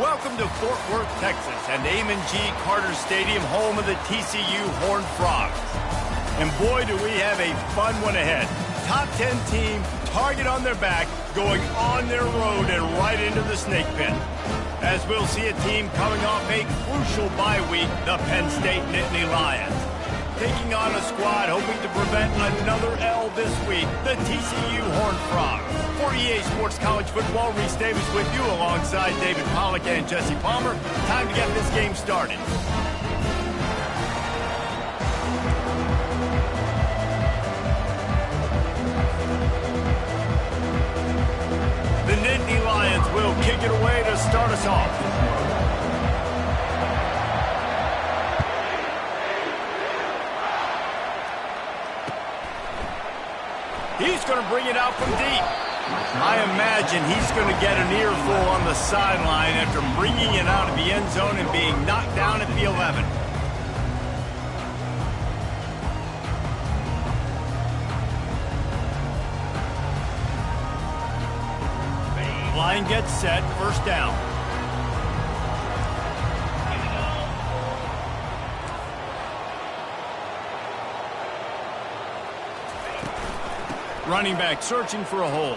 Welcome to Fort Worth, Texas, and Amon G. Carter Stadium, home of the TCU Horned Frogs. And boy, do we have a fun one ahead. Top 10 team, target on their back, going on their road and right into the snake pit. As we'll see a team coming off a crucial bye week, the Penn State Nittany Lions. Taking on a squad hoping to prevent another L this week, the TCU Horned Frogs. For EA Sports College Football, Reese Davis with you alongside David Pollack and Jesse Palmer. Time to get this game started. The Nittany Lions will kick it away to start us off. He's going to bring it out from deep. I imagine he's going to get an earful on the sideline after bringing it out of the end zone and being knocked down at the 11. Line gets set, first down. Running back searching for a hole.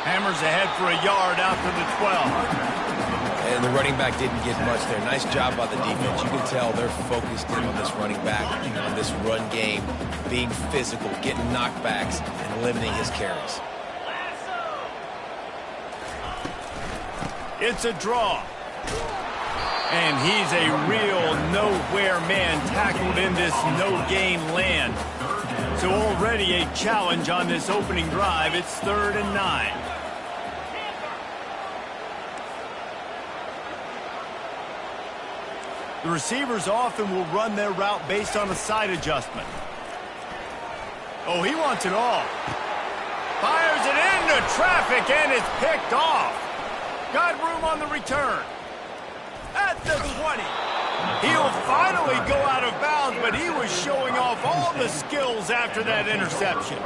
Hammers ahead for a yard out to the 12. And the running back didn't get much there. Nice job by the defense. You can tell they're focused in on this running back, on this run game, being physical, getting knockbacks, and limiting his carries. It's a draw. And he's a real nowhere man tackled in this no-gain land. So already a challenge on this opening drive. It's 3rd and 9. The receivers often will run their route based on a side adjustment. Oh, he wants it all. Fires it into traffic and it's picked off. Got room on the return. At the 20. He'll finally go out of bounds, but he was showing off all the skills after that interception.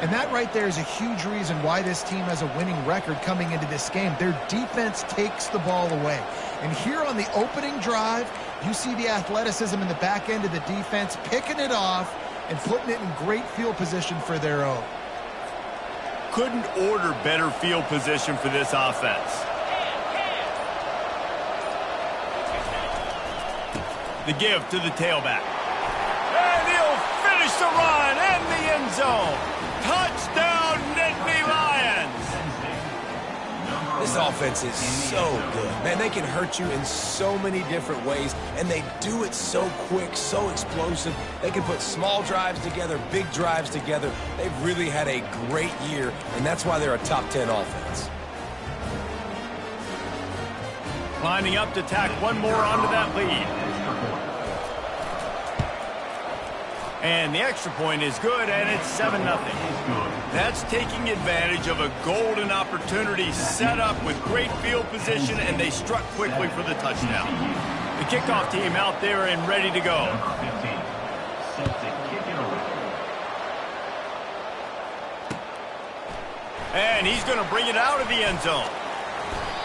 And that right there is a huge reason why this team has a winning record coming into this game. Their defense takes the ball away. And here on the opening drive, you see the athleticism in the back end of the defense, picking it off and putting it in great field position for their own. Couldn't order better field position for this offense. The give to the tailback. And he'll finish the run in the end zone. Touchdown, Nittany Lions. This offense is so good. Man, they can hurt you in so many different ways, and they do it so quick, so explosive. They can put small drives together, big drives together. They've really had a great year, and that's why they're a top 10 offense. Lining up to tack one more onto that lead. And the extra point is good, and it's 7-0. That's taking advantage of a golden opportunity set up with great field position, and they struck quickly for the touchdown. The kickoff team out there and ready to go. And he's going to bring it out of the end zone.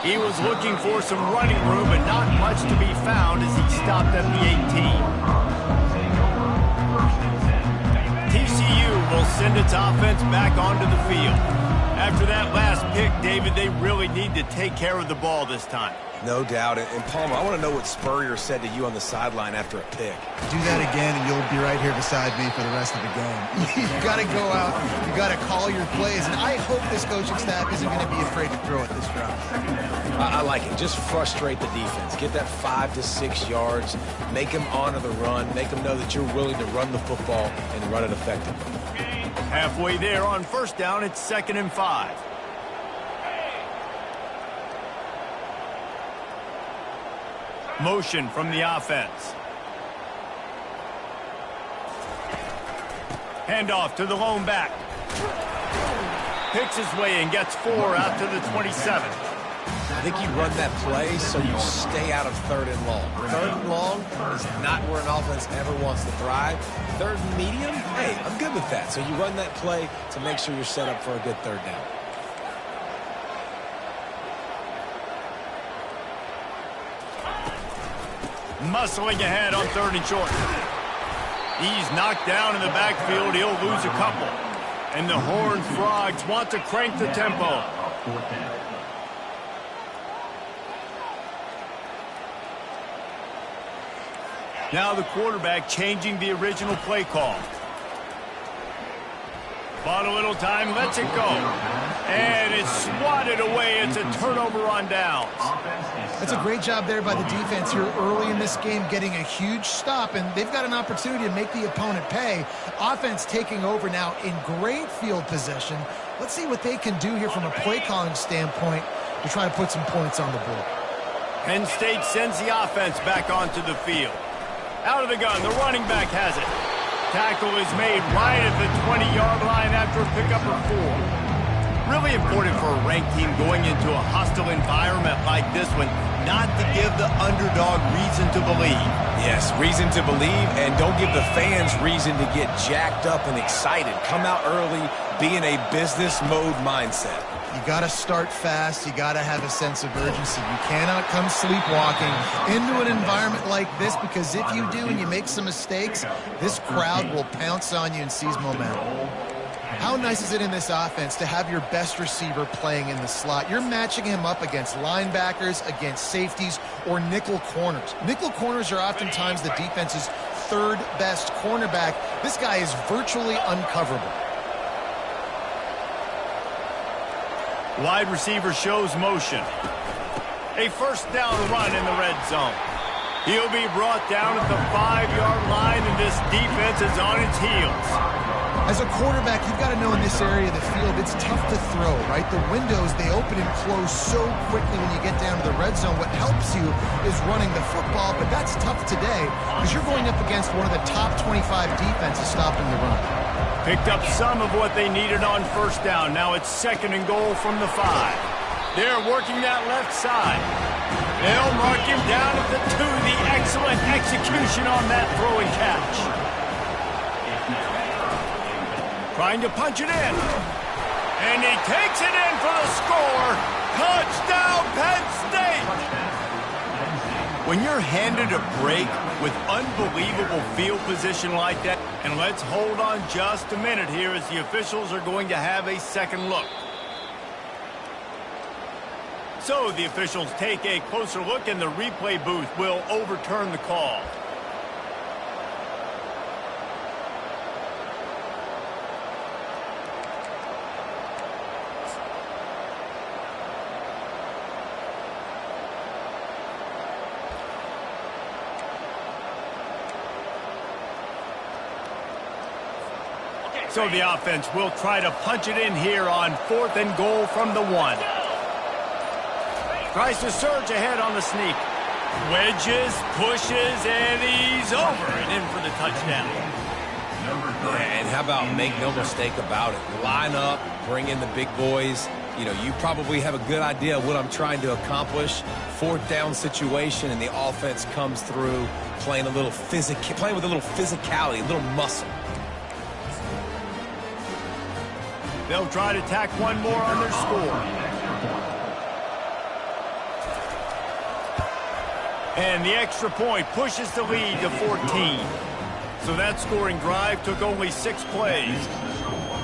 He was looking for some running room, but not much to be found as he stopped at the 18. TCU will send its offense back onto the field. After that last pick, David, they really need to take care of the ball this time. No doubt. And Palmer, I want to know what Spurrier said to you on the sideline after a pick. Do that again, and you'll be right here beside me for the rest of the game. You've got to go out. You've got to call your plays, and I hope this coaching staff isn't going to be afraid to throw at this drive. I like it. Just frustrate the defense. Get that 5 to 6 yards. Make them honor the run. Make them know that you're willing to run the football and run it effectively. Halfway there on first down, it's 2nd and 5. Motion from the offense. Handoff to the lone back. Picks his way and gets 4 out to the 27. I think you run that play so you stay out of 3rd and long. 3rd and long is not where an offense ever wants to thrive. 3rd and medium, hey, I'm good with that. So you run that play to make sure you're set up for a good 3rd down. Muscling ahead on 3rd and short. He's knocked down in the backfield. He'll lose a couple. And the Horned Frogs want to crank the tempo. Now the quarterback changing the original play call. Bought a little time, lets it go. And it's swatted away. It's a turnover on downs. That's a great job there by the defense here early in this game, getting a huge stop, and they've got an opportunity to make the opponent pay. Offense taking over now in great field possession. Let's see what they can do here from a play calling standpoint to try to put some points on the board. Penn State sends the offense back onto the field. Out of the gun, the running back has it. Tackle is made right at the 20-yard line after a pickup of 4. Really important for a ranked team going into a hostile environment like this one, not to give the underdog reason to believe. Yes, reason to believe, and don't give the fans reason to get jacked up and excited. Come out early, be in a business mode mindset. You got to start fast. You got to have a sense of urgency. You cannot come sleepwalking into an environment like this, because if you do and you make some mistakes, this crowd will pounce on you and seize momentum. How nice is it in this offense to have your best receiver playing in the slot? You're matching him up against linebackers, against safeties, or nickel corners. Nickel corners are oftentimes the defense's 3rd best cornerback. This guy is virtually uncoverable. Wide receiver shows motion. A 1st down run in the red zone. He'll be brought down at the 5-yard line, and this defense is on its heels. As a quarterback, you've got to know in this area of the field, it's tough to throw, right? The windows, they open and close so quickly when you get down to the red zone. What helps you is running the football, but that's tough today because you're going up against one of the top 25 defenses stopping the run. Picked up some of what they needed on 1st down. Now it's 2nd and goal from the 5. They're working that left side. They'll mark him down at the 2. The excellent execution on that throw and catch. Trying to punch it in. And he takes it in for the score. Touchdown, Penn State! When you're handed a break with unbelievable field position like that, and let's hold on just a minute here as the officials are going to have a second look. So the officials take a closer look, and the replay booth will overturn the call. So the offense will try to punch it in here on 4th and goal from the 1. Tries to surge ahead on the sneak. Wedges, pushes, and he's over and in for the touchdown. And how about make no mistake about it? Line up, bring in the big boys. You know, you probably have a good idea of what I'm trying to accomplish. 4th down situation, and the offense comes through playing with a little physicality, a little muscle. They'll try to tack one more on their score. And the extra point pushes the lead to 14. So that scoring drive took only 6 plays.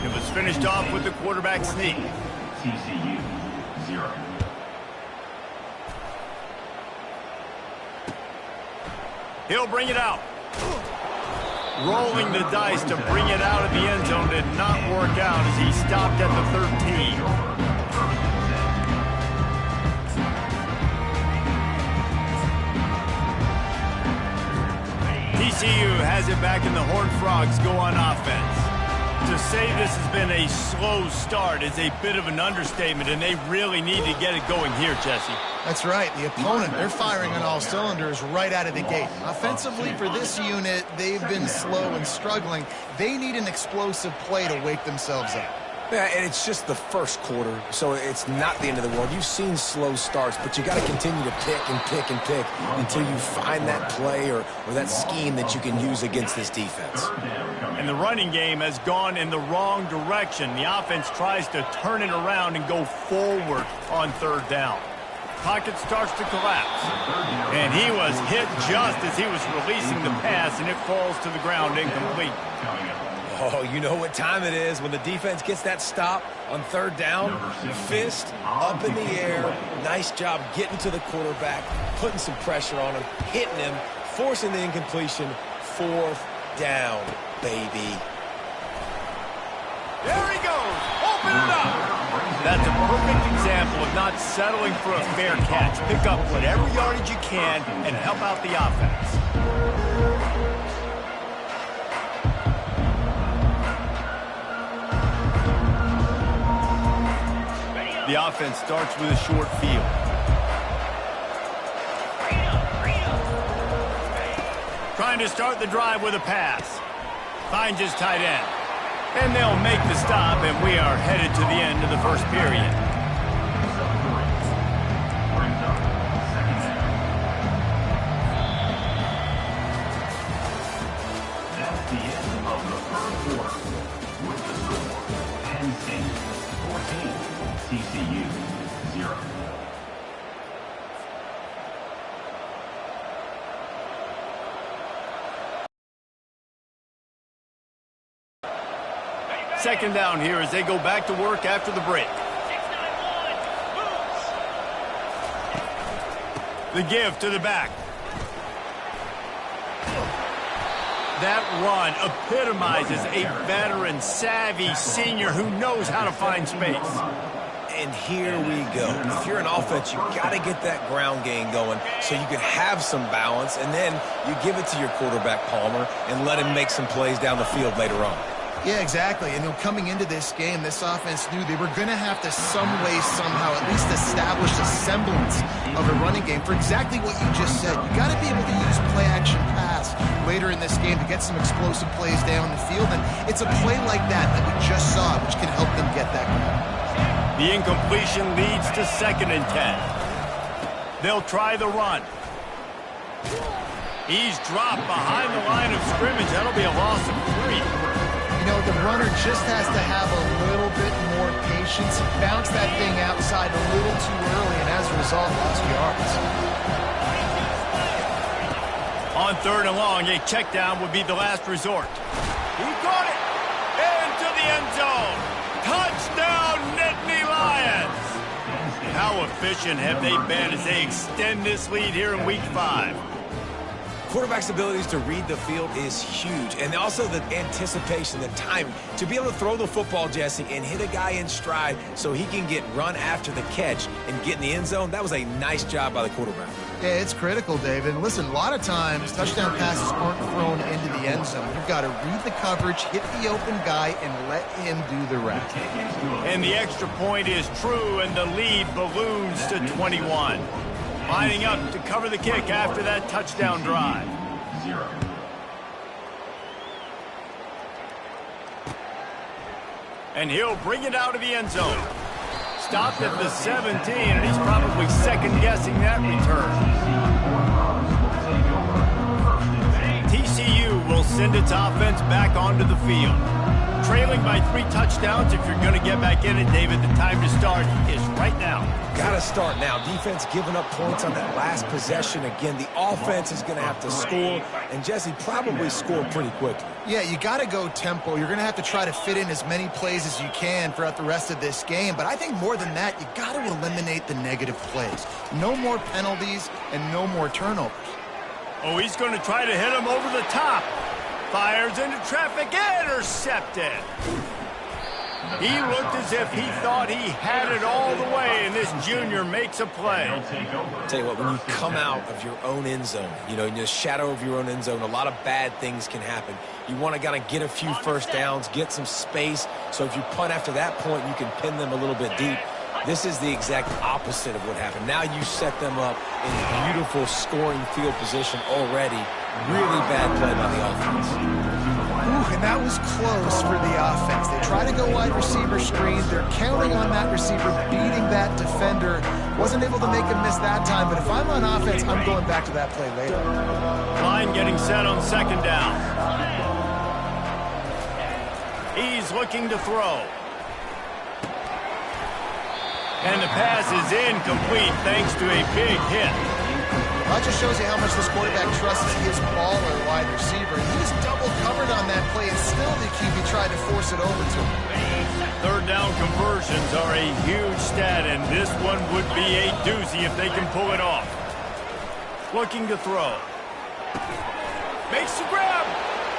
It was finished off with the quarterback sneak. TCU 0. He'll bring it out. Rolling the dice to bring it out of the end zone did not work out as he stopped at the 13. TCU has it back, and the Horned Frogs go on offense. To say this has been a slow start is a bit of an understatement, and they really need to get it going here, Jesse. That's right. The opponent, they're firing on all cylinders right out of the gate. Offensively, for this unit, they've been slow and struggling. They need an explosive play to wake themselves up. Yeah, and it's just the 1st quarter, so it's not the end of the world. You've seen slow starts, but you got to continue to pick and pick and pick until you find that play or that scheme that you can use against this defense. And the running game has gone in the wrong direction. The offense tries to turn it around and go forward on 3rd down. Pocket starts to collapse. And he was hit just as he was releasing the pass, and it falls to the ground incomplete. Oh, you know what time it is when the defense gets that stop on third down. Fist up in the air. Nice job getting to the quarterback, putting some pressure on him, hitting him, forcing the incompletion. Fourth down, baby. There he goes. Open it up. That's a perfect example of not settling for a fair catch. Pick up whatever yardage you can and help out the offense. The offense starts with a short field. Trying to start the drive with a pass. Finds his tight end. And they'll make the stop, and we are headed to the end of the first period. That's the end of the first quarter. With the score, Penn State 14, TCU 0. Second down here as they go back to work after the break. The give to the back. That run epitomizes a veteran, savvy senior who knows how to find space. And here we go. If you're an offense, you got to get that ground game going so you can have some balance, and then you give it to your quarterback, Palmer, and let him make some plays down the field later on. Yeah, exactly. And coming into this game, this offense knew they were going to have to some way, somehow, at least establish a semblance of a running game for exactly what you just said. You got to be able to use play-action pass later in this game to get some explosive plays down the field. And it's a play like that we just saw, which can help them get that goal. The incompletion leads to 2nd and 10. They'll try the run. He's dropped behind the line of scrimmage. That'll be a loss of 3. You know, the runner just has to have a little bit more patience. Bounce that thing outside a little too early, and as a result, lost yards. On 3rd and long, a check down would be the last resort. He caught it into the end zone. Touchdown, Nittany Lions! How efficient have they been as they extend this lead here in Week 5? Quarterback's abilities to read the field is huge, and also the anticipation, the time to be able to throw the football, Jesse, and hit a guy in stride so he can get run after the catch and get in the end zone. That was a nice job by the quarterback. Yeah, it's critical, David. And listen, a lot of times touchdown passes aren't thrown into the end zone. You've got to read the coverage, hit the open guy, and let him do the rest. And the extra point is true, and the lead balloons to 21. Lining up to cover the kick after that touchdown drive. 0. And he'll bring it out of the end zone. Stopped at the 17, and he's probably second-guessing that return. TCU will send its offense back onto the field. Trailing by 3 touchdowns. If you're going to get back in it, David, the time to start is right now. Got to start now. Defense giving up points on that last possession. Again, the offense is going to have to score, and Jesse probably score pretty quickly. Yeah, you got to go tempo. You're going to have to try to fit in as many plays as you can throughout the rest of this game. But I think more than that, you got to eliminate the negative plays. No more penalties and no more turnovers. Oh, he's going to try to hit him over the top. Fires into traffic, intercepted. He looked as if he thought he had it all the way, and this junior makes a play. Tell you what, when you come out of your own end zone, in the shadow of your own end zone, a lot of bad things can happen. You want to kind of get a few first downs, get some space, so if you punt after that point, you can pin them a little bit deep. This is the exact opposite of what happened. Now you set them up in beautiful scoring field position already. Really bad play by the offense. Ooh, and that was close for the offense. They try to go wide receiver screen. They're counting on that receiver beating that defender. Wasn't able to make him miss that time, but if I'm on offense, I'm going back to that play later. Line getting set on 2nd down. He's looking to throw. And the pass is incomplete thanks to a big hit. That just shows you how much this quarterback trusts his baller wide receiver. He was double covered on that play, and still the QB tried to force it over to him. Third down conversions are a huge stat, and this one would be a doozy if they can pull it off. Looking to throw. Makes the grab,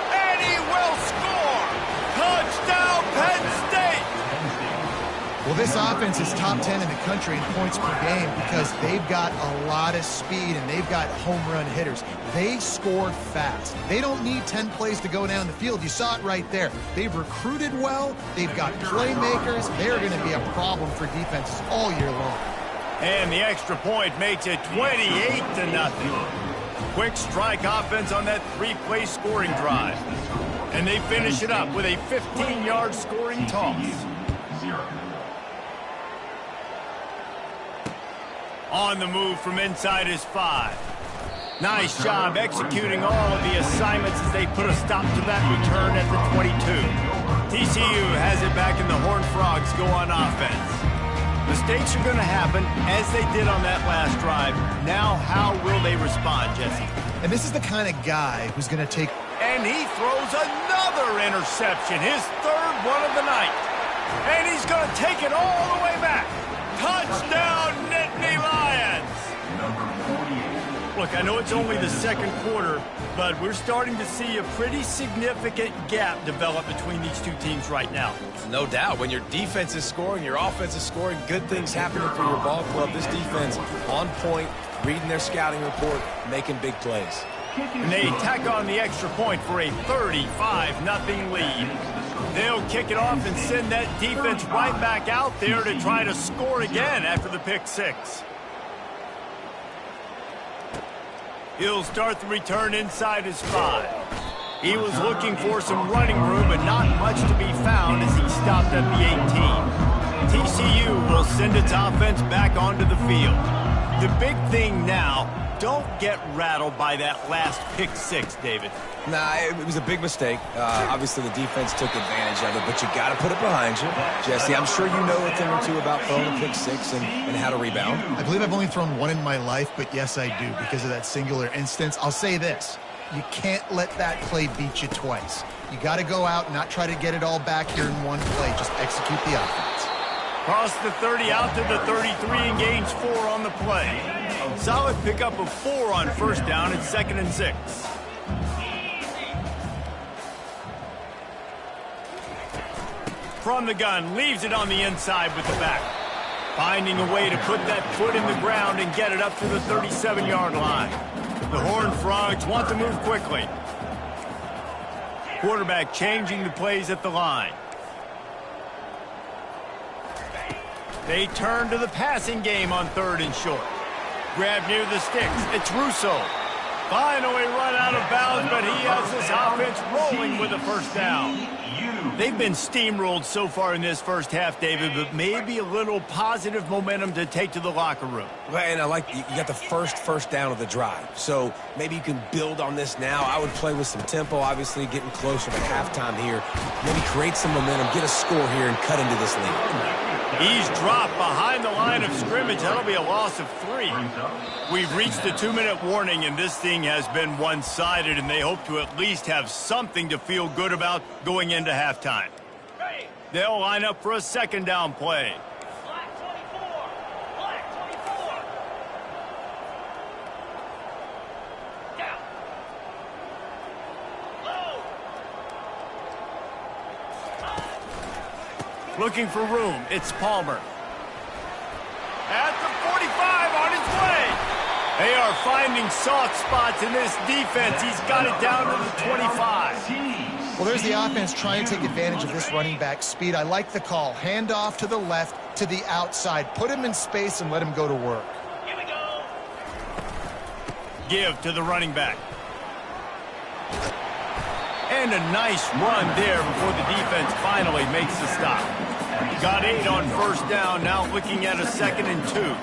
and he will score! Touchdown, Penn State! Well, this offense is top 10 in the country in points per game because they've got a lot of speed and they've got home run hitters. They score fast. They don't need 10 plays to go down the field. You saw it right there. They've recruited well. They've got playmakers. They're going to be a problem for defenses all year long. And the extra point makes it 28-0. Quick strike offense on that three-play scoring drive. And they finish it up with a 15-yard scoring toss. On the move from inside his 5. Nice job executing all of the assignments as they put a stop to that return at the 22. TCU has it back and the Horned Frogs go on offense. Mistakes are going to happen as they did on that last drive. Now how will they respond, Jesse? And this is the kind of guy who's going to take... And he throws another interception, his third one of the night. And he's going to take it all the way back. Touchdown, Nittany Lions! Look, I know it's only the second quarter, but we're starting to see a pretty significant gap develop between these two teams right now. No doubt. When your defense is scoring, your offense is scoring, good things happening for your ball club. This defense on point, reading their scouting report, making big plays. And they tack on the extra point for a 35-0 lead. They'll kick it off and send that defense right back out there to try to score again after the pick 6. He'll start the return inside his 5. He was looking for some running room, but not much to be found as he stopped at the 18. TCU will send its offense back onto the field. The big thing now, don't get rattled by that last pick 6, David. Nah, it was a big mistake. Obviously, the defense took advantage of it, but you got to put it behind you. Jesse, I'm sure you know a thing or two about throwing a pick 6 and how to rebound. I believe I've only thrown one in my life, but yes, I do because of that singular instance. I'll say this. You can't let that play beat you twice. You got to go out and not try to get it all back here in one play. Just execute the offense. Cross the 30 out to the 33 and gains 4 on the play. Solid pickup of 4 on first down and 2nd and 6. From the gun, leaves it on the inside with the back. Finding a way to put that foot in the ground and get it up to the 37-yard line. The Horned Frogs want to move quickly. Quarterback changing the plays at the line. They turn to the passing game on 3rd and short. Grab near the sticks. It's Russo. Finally run out of bounds, but he has this offense rolling with a first down. They've been steamrolled so far in this first half, David, but maybe a little positive momentum to take to the locker room. And I like you got the first down of the drive. So maybe you can build on this now. I would play with some tempo, obviously getting closer to halftime here. Maybe create some momentum, get a score here, and cut into this lead. He's dropped behind the line of scrimmage. That'll be a loss of 3. We've reached the 2-minute warning, and this thing has been one-sided, and they hope to at least have something to feel good about going into halftime. They'll line up for a 2nd down play. Looking for room. It's Palmer. At the 45 on his way. They are finding soft spots in this defense. He's got it down to the 25. Well, there's the offense trying to take advantage of this running back speed. I like the call. Hand off to the left, to the outside. Put him in space and let him go to work. Here we go. Give to the running back. And a nice run there before the defense finally makes the stop. Got 8 on first down, now looking at a 2nd and 2.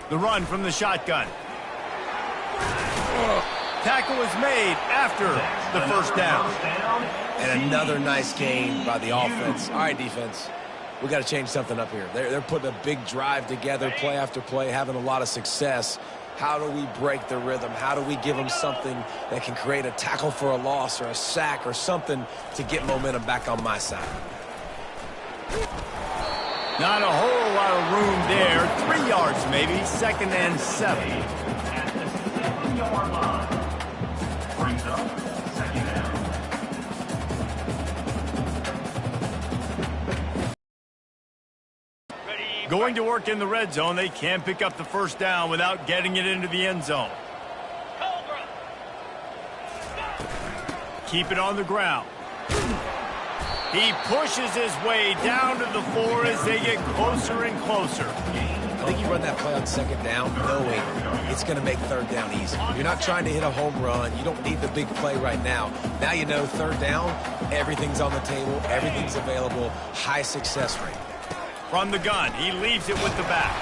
The run from the shotgun. Tackle was made after the first down. And another nice gain by the offense. All right, defense, we got to change something up here. They're putting a big drive together, play after play, having a lot of success. How do we break the rhythm? How do we give them something that can create a tackle for a loss or a sack or something to get momentum back on my side? Not a whole lot of room there. 3 yards maybe, 2nd and 7. At the 7-yard line. Brings up 2nd down. Going to work in the red zone. They can't pick up the first down without getting it into the end zone. Keep it on the ground. He pushes his way down to the 4 as they get closer and closer. I think you run that play on 2nd down knowing it's going to make 3rd down easy. You're not trying to hit a home run. You don't need the big play right now. Now you know 3rd down, everything's on the table, everything's available, high success rate. From the gun, he leaves it with the back.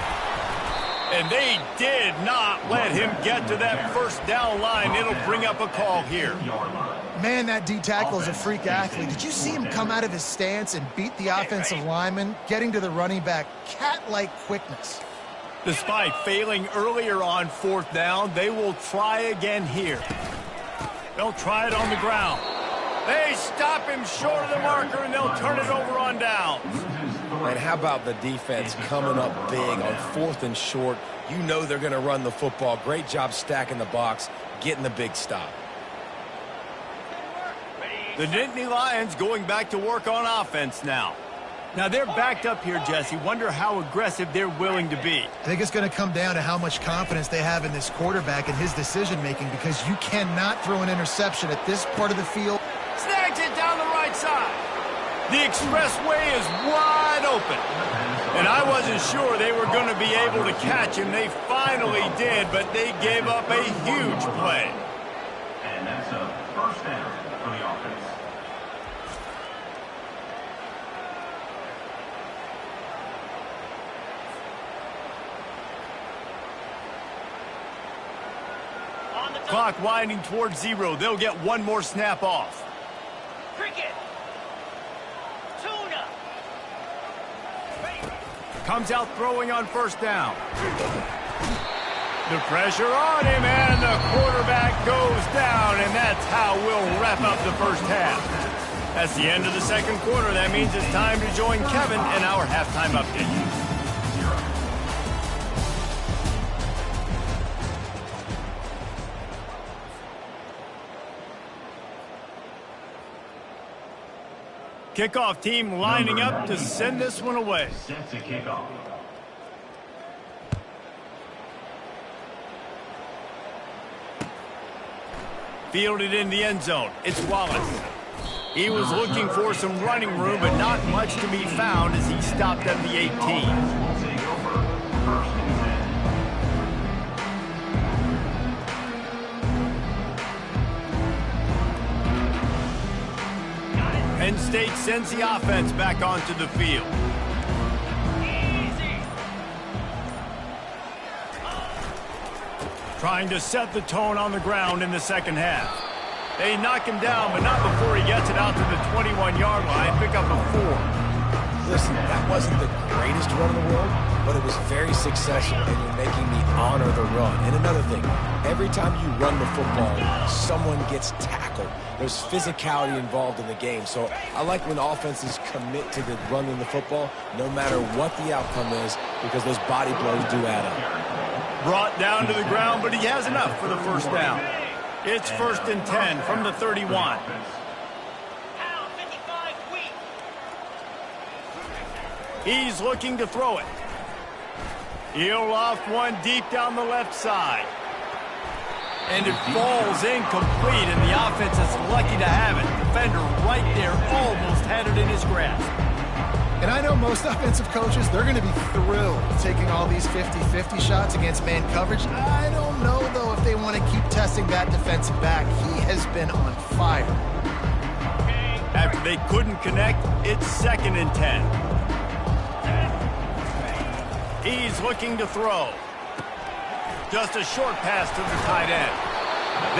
And they did not let him get to that first down line. It'll bring up a call here. Man, that D tackle is a freak athlete. Did you see him come out of his stance and beat the offensive lineman, getting to the running back? Cat-like quickness. Despite failing earlier on 4th down, they will try again here. They'll try it on the ground. They stop him short of the marker, and they'll turn it over on downs. And how about the defense coming up big on 4th and short? You know they're going to run the football. Great job stacking the box, getting the big stop. The Nittany Lions going back to work on offense now. Now they're backed up here, Jesse. Wonder how aggressive they're willing to be. I think it's going to come down to how much confidence they have in this quarterback and his decision-making, because you cannot throw an interception at this part of the field. Snags it down the right side. The expressway is wide open. And I wasn't sure they were going to be able to catch him. They finally did, but they gave up a huge play. And that's a first down for the offense. Clock winding towards 0. They'll get one more snap off. Cricket. Tuna. Comes out throwing on first down. The pressure on him, and the quarterback goes down, and that's how we'll wrap up the first half. That's the end of the 2nd quarter. That means it's time to join Kevin in our halftime update. Kickoff team lining up to send this one away. Set to kick off. Fielded in the end zone. It's Wallace. He was looking for some running room, but not much to be found as he stopped at the 18. Will take over. 1st and 10. Penn State sends the offense back onto the field. Trying to set the tone on the ground in the 2nd half. They knock him down, but not before he gets it out to the 21-yard line. Pick up a 4. Listen, that wasn't the greatest run in the world, but it was very successful, and you're making me honor the run. And another thing, every time you run the football, someone gets tackled. There's physicality involved in the game. So I like when offenses commit to the running the football, no matter what the outcome is, because those body blows do add up. Brought down to the ground, but he has enough for the first down. It's 1st and 10 from the 31. He's looking to throw it. He'll loft one deep down the left side. And it falls incomplete, and the offense is lucky to have it. Defender right there almost had it in his grasp. And I know most offensive coaches, they're going to be thrilled taking all these 50-50 shots against man coverage. I don't know, though, if they want to keep testing that defensive back. He has been on fire. After they couldn't connect, it's 2nd and 10. He's looking to throw. Just a short pass to the tight end.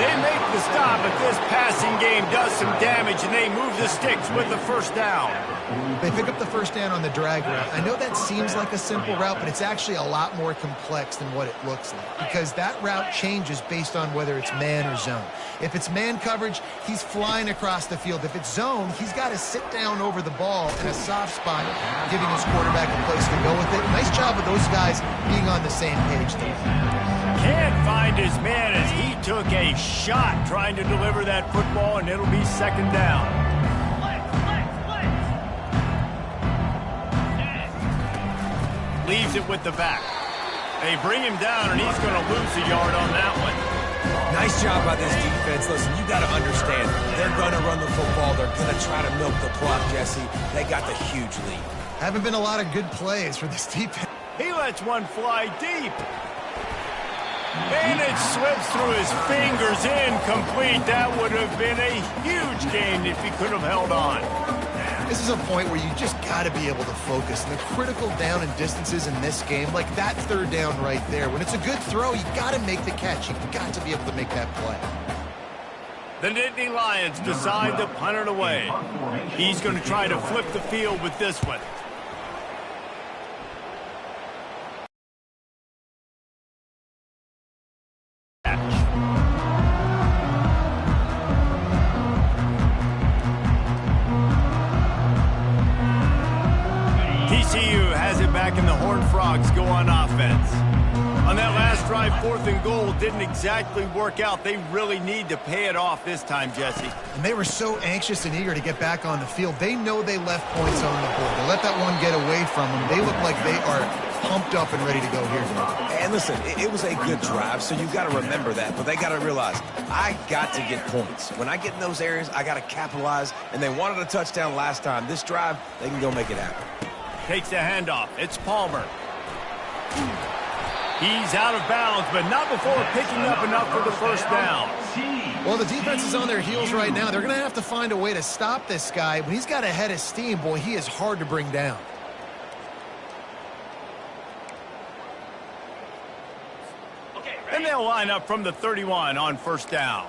They make the stop, but this passing game does some damage, and they move the sticks with the first down. They pick up the first down on the drag route. I know that seems like a simple route, but it's actually a lot more complex than what it looks like because that route changes based on whether it's man or zone. If it's man coverage, he's flying across the field. If it's zone, he's got to sit down over the ball in a soft spot, giving his quarterback a place to go with it. Nice job of those guys being on the same page there. Can't find his man as he took a shot trying to deliver that football, and it'll be second down. Leaves it with the back. They bring him down, and he's going to lose a yard on that one. Nice job by this defense. Listen, you got to understand, they're going to run the football. They're going to try to milk the clock, Jesse. They got the huge lead. Haven't been a lot of good plays for this defense. He lets one fly deep. And it slips through his fingers, incomplete. That would have been a huge gain if he could have held on. This is a point where you just got to be able to focus. And the critical down and distances in this game, like that third down right there, when it's a good throw, you got to make the catch. You've got to be able to make that play. The Nittany Lions decide to punt it away. He's going to try to flip the field with this one. TCU has it back, and the Horned Frogs go on offense. On that last drive, 4th and goal didn't exactly work out. They really need to pay it off this time, Jesse. And they were so anxious and eager to get back on the field. They know they left points on the board. They let that one get away from them. They look like they are pumped up and ready to go here today. And listen, it was a good drive, so you've got to remember that. But they got to realize, I got to get points. When I get in those areas, I got to capitalize. And they wanted a touchdown last time. This drive, they can go make it happen. Takes the handoff. It's Palmer. He's out of bounds, but not before picking up enough for the first down. Well, the defense is on their heels right now. They're going to have to find a way to stop this guy. When he's got a head of steam, boy, he is hard to bring down. And they'll line up from the 31 on first down.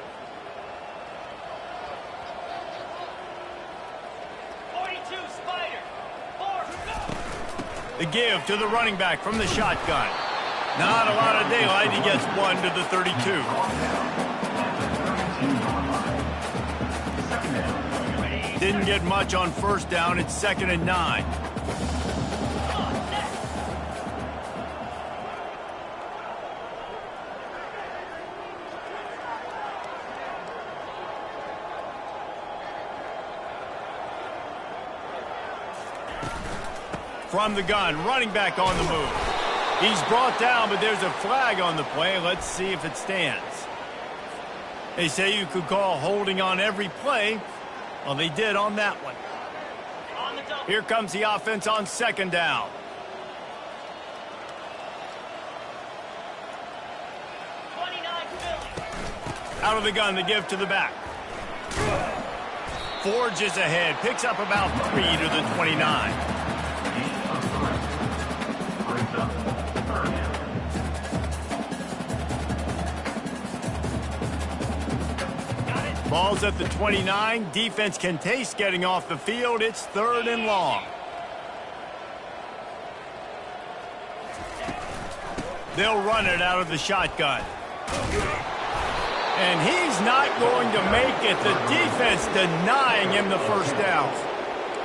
The give to the running back from the shotgun. Not a lot of daylight. He gets one to the 32. Didn't get much on first down. It's 2nd and 9. From the gun, running back on the move. He's brought down, but there's a flag on the play. Let's see if it stands. They say you could call holding on every play. Well, they did on that one. Here comes the offense on 2nd down. Out of the gun, the give to the back. Forges ahead, picks up about 3 to the 29. Ball's at the 29. Defense can taste getting off the field. It's 3rd and long. They'll run it out of the shotgun. And he's not going to make it. The defense denying him the first down.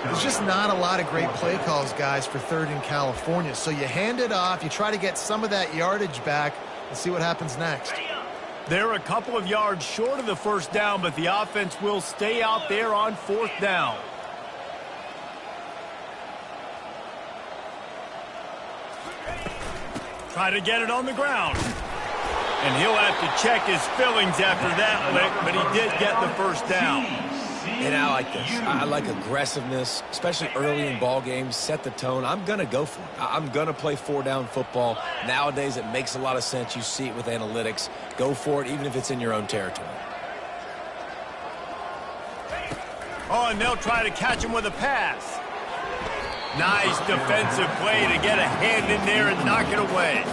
There's just not a lot of great play calls, guys, for 3rd in California. So you hand it off, you try to get some of that yardage back, and see what happens next. They're a couple of yards short of the first down, but the offense will stay out there on 4th down. Try to get it on the ground. And he'll have to check his fillings after that lick, but he did get the first down. And I like this. I like aggressiveness, especially early in ball games. Set the tone. I'm going to go for it. I'm going to play 4-down football. Nowadays, it makes a lot of sense. You see it with analytics. Go for it, even if it's in your own territory. Oh, and they'll try to catch him with a pass. Nice defensive play to get a hand in there and knock it away.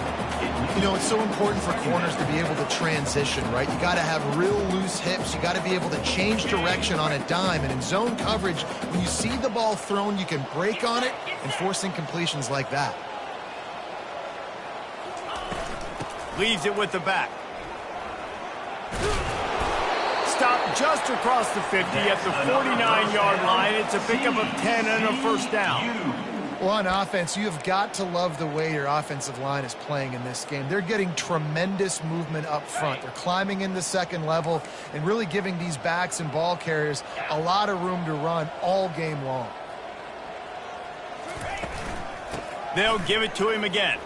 You know, it's so important for corners to be able to transition, right? You got to have real loose hips. You got to be able to change direction on a dime. And in zone coverage, when you see the ball thrown, you can break on it and force incompletions like that. Leaves it with the back. Stop just across the 50 at the 49-yard line. It's a pickup of 10 and a first down. Well, on offense, you have got to love the way your offensive line is playing in this game. They're getting tremendous movement up front. They're climbing in the second level and really giving these backs and ball carriers a lot of room to run all game long. They'll give it to him again.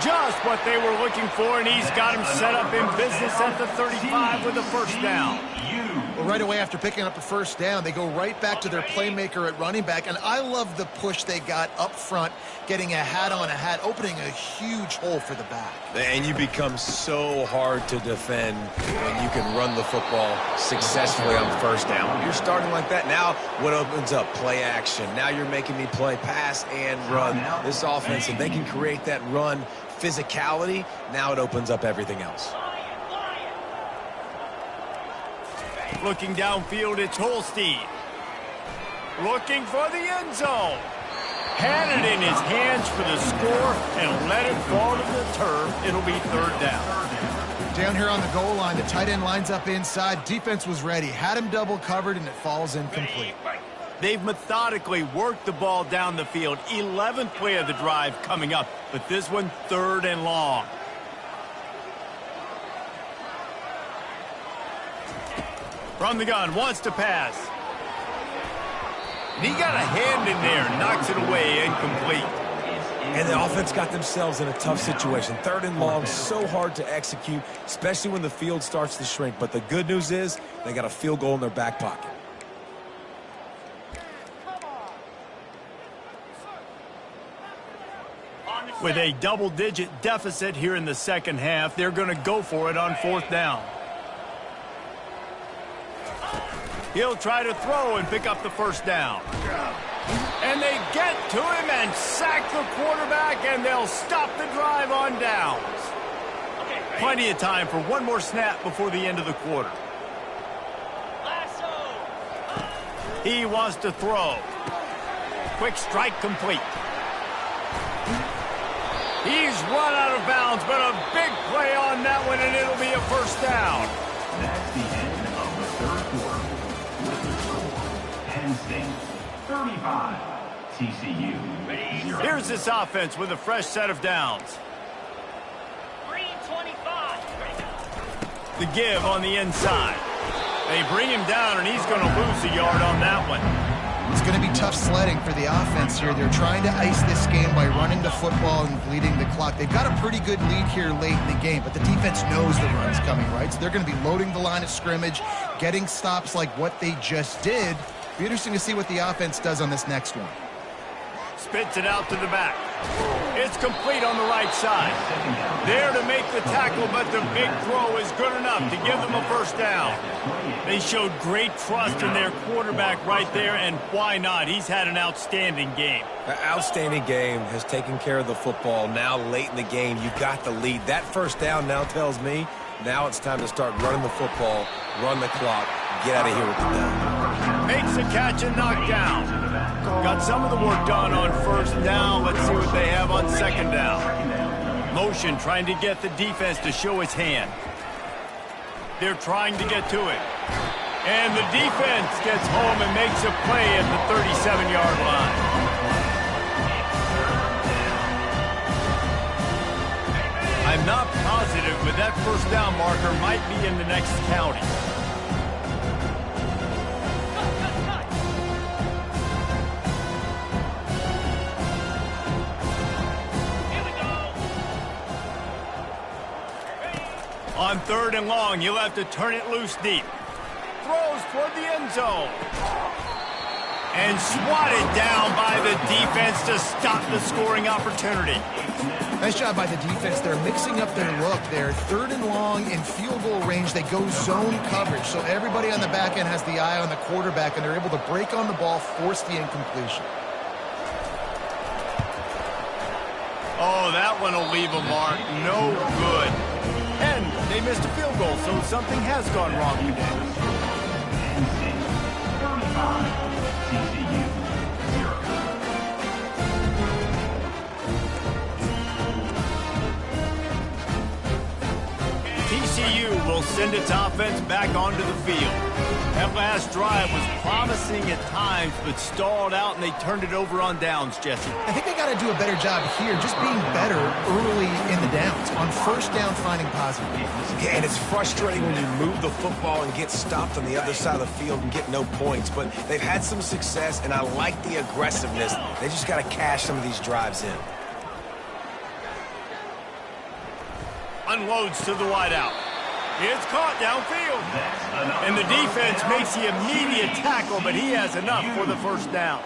Just what they were looking for, and he's got him set up in business at the 35 with a first down. Well, right away after picking up a first down, they go right back to their playmaker at running back, and I love the push they got up front, getting a hat on a hat, opening a huge hole for the back. And you become so hard to defend when you can run the football successfully on first down. You're starting like that. Now what opens up? Play action. Now you're making me play pass and run. This offense, if they can create that run physicality, now it opens up everything else. Looking downfield, it's Holstein. Looking for the end zone. Had it in his hands for the score and let it fall to the turf. It'll be third down. Down here on the goal line, the tight end lines up inside. Defense was ready. Had him double covered, and it falls incomplete. They've methodically worked the ball down the field. 11th play of the drive coming up, but this one third and long. From the gun, wants to pass. And he got a hand in there, knocks it away, incomplete. And the offense got themselves in a tough situation. Third and long, so hard to execute, especially when the field starts to shrink. But the good news is they got a field goal in their back pocket. With a double-digit deficit here in the second half, they're going to go for it on fourth down. He'll try to throw and pick up the first down. And they get to him and sack the quarterback, and they'll stop the drive on downs. Plenty of time for one more snap before the end of the quarter. He wants to throw. Quick strike complete. He's run out of bounds, but a big play on that one, and it'll be a first down. That's the end of the third quarter. With the score, Penn State 35, TCU 0. Here's this offense with a fresh set of downs. 3:25. The give on the inside. They bring him down, and he's going to lose a yard on that one. It's going to be tough sledding for the offense here. They're trying to ice this game by running the football and bleeding the clock. They've got a pretty good lead here late in the game, but the defense knows the run's coming, right? So they're going to be loading the line of scrimmage, getting stops like what they just did. Be interesting to see what the offense does on this next one. Spits it out to the back. It's complete on the right side. There to make the tackle, but the big throw is good enough to give them a first down. They showed great trust in their quarterback right there, and why not? He's had an outstanding game. An outstanding game, has taken care of the football. Now late in the game, you got the lead. That first down now tells me now it's time to start running the football, run the clock, get out of here with the down. Makes a catch and knocked down. Got some of the work done on first down. Let's see what they have on second down. Motion trying to get the defense to show its hand. They're trying to get to it. And the defense gets home and makes a play at the 37-yard line. I'm not positive, but that first down marker might be in the next county. On third and long, you'll have to turn it loose deep. Throws toward the end zone. And swatted down by the defense to stop the scoring opportunity. Nice job by the defense. They're mixing up their look there. Third and long in field goal range. They go zone coverage. So everybody on the back end has the eye on the quarterback, and they're able to break on the ball, force the incompletion. Oh, that one will leave a mark. No good. And they missed a field goal, so something has gone wrong today. Penn State 35, TCU 0. TCU will send its offense back onto the field. That last drive was promising at times, but stalled out, and they turned it over on downs, Jesse. I think they got to do a better job here, just being better early in the downs. On first down, finding positive. Yeah, and it's frustrating when you move the football and get stopped on the other side of the field and get no points. But they've had some success, and I like the aggressiveness. They just got to cash some of these drives in. Unloads to the wideout. It's caught downfield. And the defense makes the immediate tackle, but he has enough for the first down.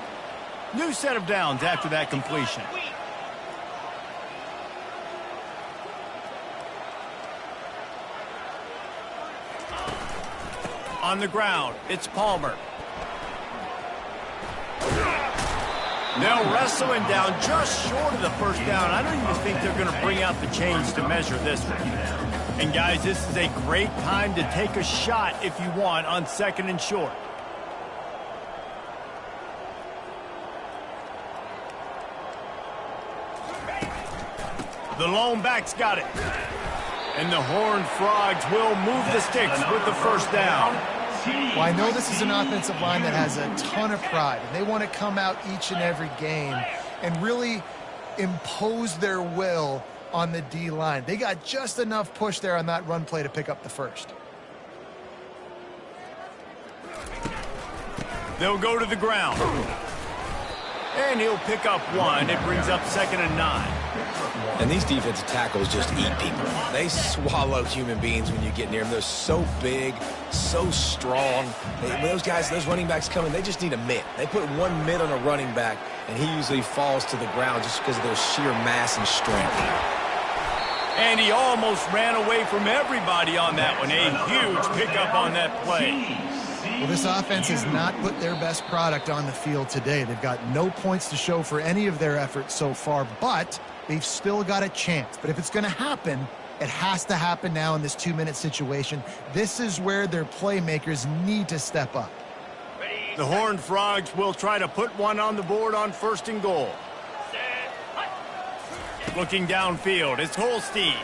New set of downs after that completion. On the ground, it's Palmer. They'll wrestle him down just short of the first down. I don't even think they're going to bring out the chains to measure this one. And guys, this is a great time to take a shot if you want on second and short. The lone back's got it. And the Horned Frogs will move the sticks with the first down. Well, I know this is an offensive line that has a ton of pride, and they want to come out each and every game and really impose their will on the D-line. They got just enough push there on that run play to pick up the first. They'll go to the ground. And he'll pick up one. It brings up 2nd and 9. And these defensive tackles just eat people. They swallow human beings when you get near them. They're so big, so strong. When those guys, those running backs come in, they just need a mitt. They put one mitt on a running back, and he usually falls to the ground just because of their sheer mass and strength. And he almost ran away from everybody on that one. A huge pickup on that play. Well, this offense has not put their best product on the field today. They've got no points to show for any of their efforts so far, but they've still got a chance. But if it's going to happen, it has to happen now in this 2-minute situation. This is where their playmakers need to step up. The Horned Frogs will try to put one on the board on 1st and goal. Looking downfield, it's Holstein.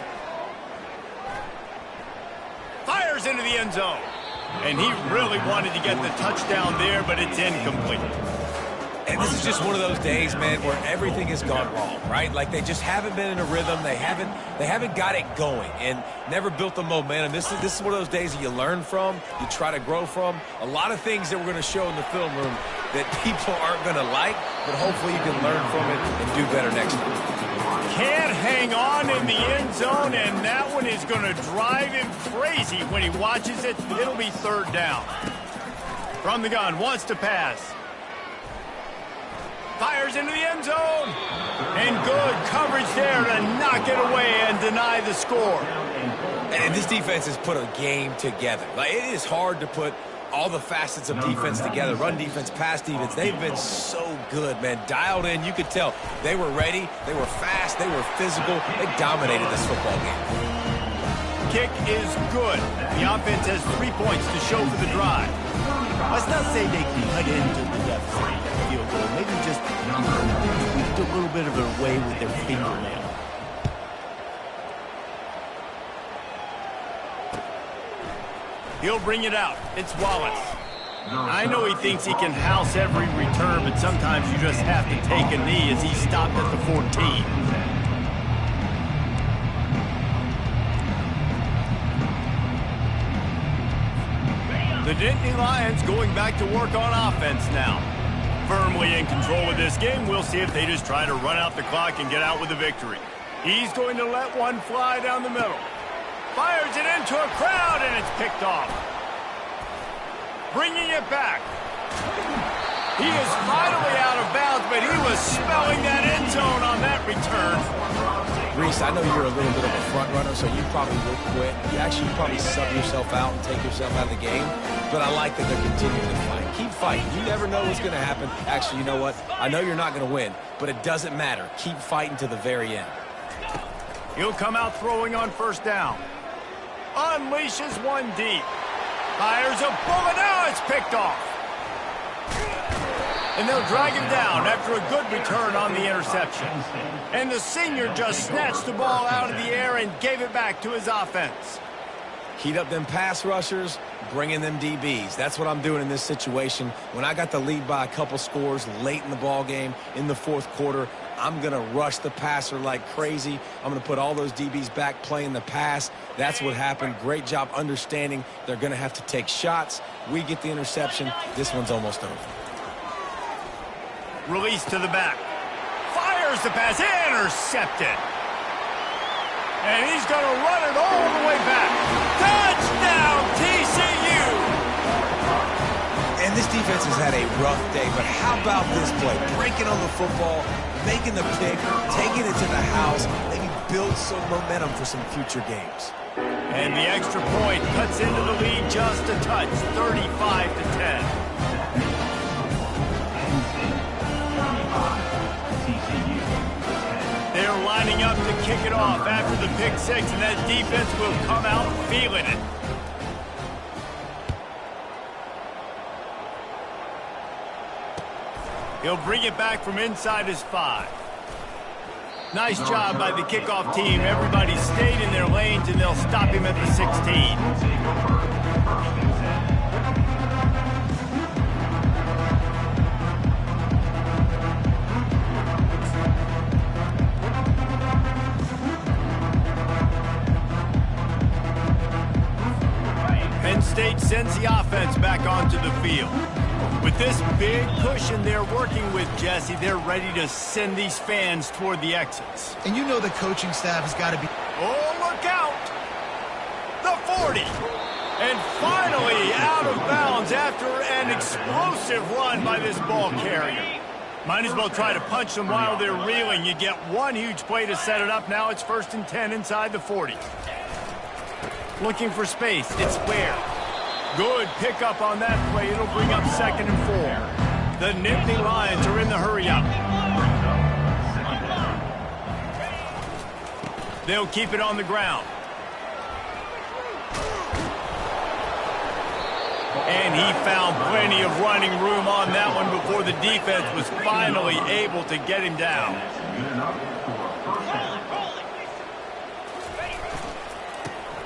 Fires into the end zone. And he really wanted to get the touchdown there, but it's incomplete. And this is just one of those days, man, where everything has gone wrong, right? Like they just haven't been in a rhythm. They haven't got it going and never built the momentum. This is one of those days that you learn from, you try to grow from. A lot of things that we're going to show in the film room that people aren't going to like, but hopefully you can learn from it and do better next time. Can't hang on in the end zone, and that one is going to drive him crazy when he watches it. It'll be 3rd down. From the gun, wants to pass. Fires into the end zone. And good coverage there to knock it away and deny the score. And this defense has put a game together. Like, it is hard to put all the facets of defense together. Run defense, pass defense. They've been so good, man. Dialed in. You could tell they were ready. They were fast. They were physical. They dominated this football game. Kick is good. The offense has 3 points to show for the drive. Let's not say they can cut into the deficit field goal. Maybe just tweaked a little bit of their way with their fingernail. He'll bring it out. It's Wallace. I know he thinks he can house every return, but sometimes you just have to take a knee as he stopped at the 14. The Nittany Lions going back to work on offense now. Firmly in control of this game. We'll see if they just try to run out the clock and get out with a victory. He's going to let one fly down the middle. Fires it into a crowd, and it's picked off. Bringing it back. He is finally out of bounds, but he was smelling that end zone on that return. Reese, I know you're a little bit of a front runner, so you probably would quit. You probably sub yourself out and take yourself out of the game. But I like that they're continuing to fight. Keep fighting. You never know what's going to happen. Actually, you know what? I know you're not going to win, but it doesn't matter. Keep fighting to the very end. He'll come out throwing on first down. Unleashes one deep. Fires a bullet. Now it's picked off. And they'll drag him down after a good return on the interception. And the senior just snatched the ball out of the air and gave it back to his offense. Heat up them pass rushers, bring in them DBs. That's what I'm doing in this situation. When I got the lead by a couple scores late in the ball game, in the fourth quarter, I'm going to rush the passer like crazy. I'm going to put all those DBs back playing the pass. That's what happened. Great job understanding they're going to have to take shots. We get the interception. This one's almost over. Release to the back. Fires the pass. Intercepted. And he's going to run it all the way back. Touchdown, TCU! And this defense has had a rough day, but how about this play? Breaking on the football, making the pick, taking it to the house, maybe build some momentum for some future games. And the extra point cuts into the lead just a touch, 35-10. They're lining up to kick it off after the pick six, and that defense will come out feeling it. He'll bring it back from inside his 5. Nice job by the kickoff team. Everybody stayed in their lanes, and they'll stop him at the 16. Penn State sends the offense back onto the field. With this big cushion they're working with, Jesse, they're ready to send these fans toward the exits. And you know the coaching staff has got to be... Oh, look out! The 40! And finally out of bounds after an explosive run by this ball carrier. Might as well try to punch them while they're reeling. You get one huge play to set it up. Now it's 1st and 10 inside the 40. Looking for space. It's Ware. Good pickup on that play. It'll bring up 2nd and 4. The Nittany Lions are in the hurry-up. They'll keep it on the ground. And he found plenty of running room on that one before the defense was finally able to get him down.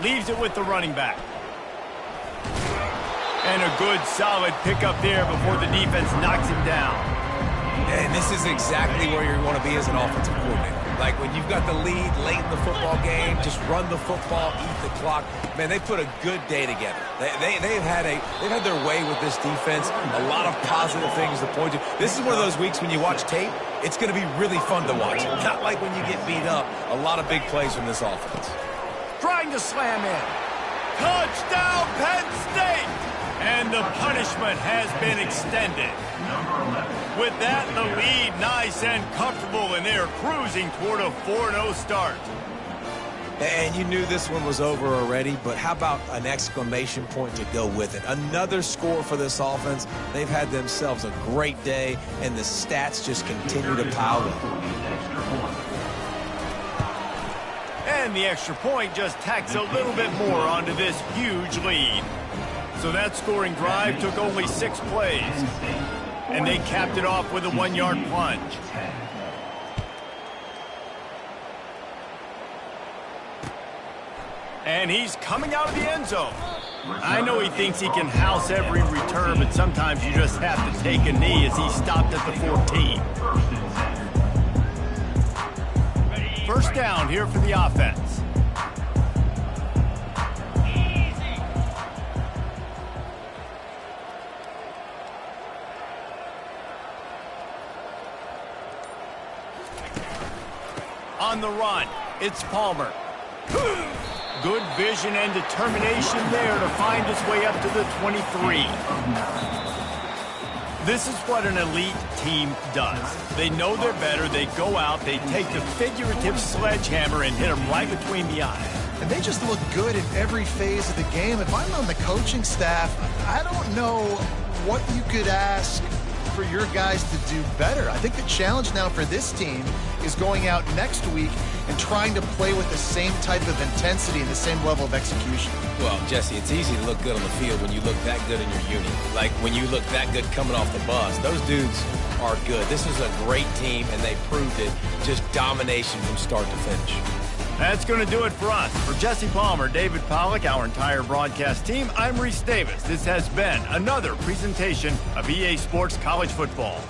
Leaves it with the running back. And a good solid pickup there before the defense knocks him down. And this is exactly where you want to be as an offensive coordinator. Like when you've got the lead late in the football game, just run the football, eat the clock. Man, they put a good day together. They've had their way with this defense. A lot of positive things to point to. This is one of those weeks when you watch tape, it's going to be really fun to watch. Not like when you get beat up. A lot of big plays from this offense. Trying to slam in. Touchdown, Penn State! And the punishment has been extended. With that, the lead nice and comfortable, and they're cruising toward a 4-0 start. And you knew this one was over already, but how about an exclamation point to go with it? Another score for this offense. They've had themselves a great day, and the stats just continue to pile up. And the extra point just tacks a little bit more onto this huge lead. So that scoring drive took only 6 plays. And they capped it off with a 1-yard plunge. And he's coming out of the end zone. I know he thinks he can house every return, but sometimes you just have to take a knee as he stopped at the 14. First down here for the offense. On the run, it's Palmer. Good vision and determination there to find his way up to the 23. This is what an elite team does. They know they're better. They go out, they take the figurative sledgehammer and hit them right between the eyes. And they just look good in every phase of the game. If I'm on the coaching staff, I don't know what you could ask for your guys to do better. I think the challenge now for this team is going out next week and trying to play with the same type of intensity and the same level of execution. Well, Jesse, it's easy to look good on the field when you look that good in your unit. Like when you look that good coming off the bus. Those dudes are good. This is a great team, and they proved it. Just domination from start to finish. That's going to do it for us. For Jesse Palmer, David Pollack, our entire broadcast team, I'm Reese Davis. This has been another presentation of EA Sports College Football.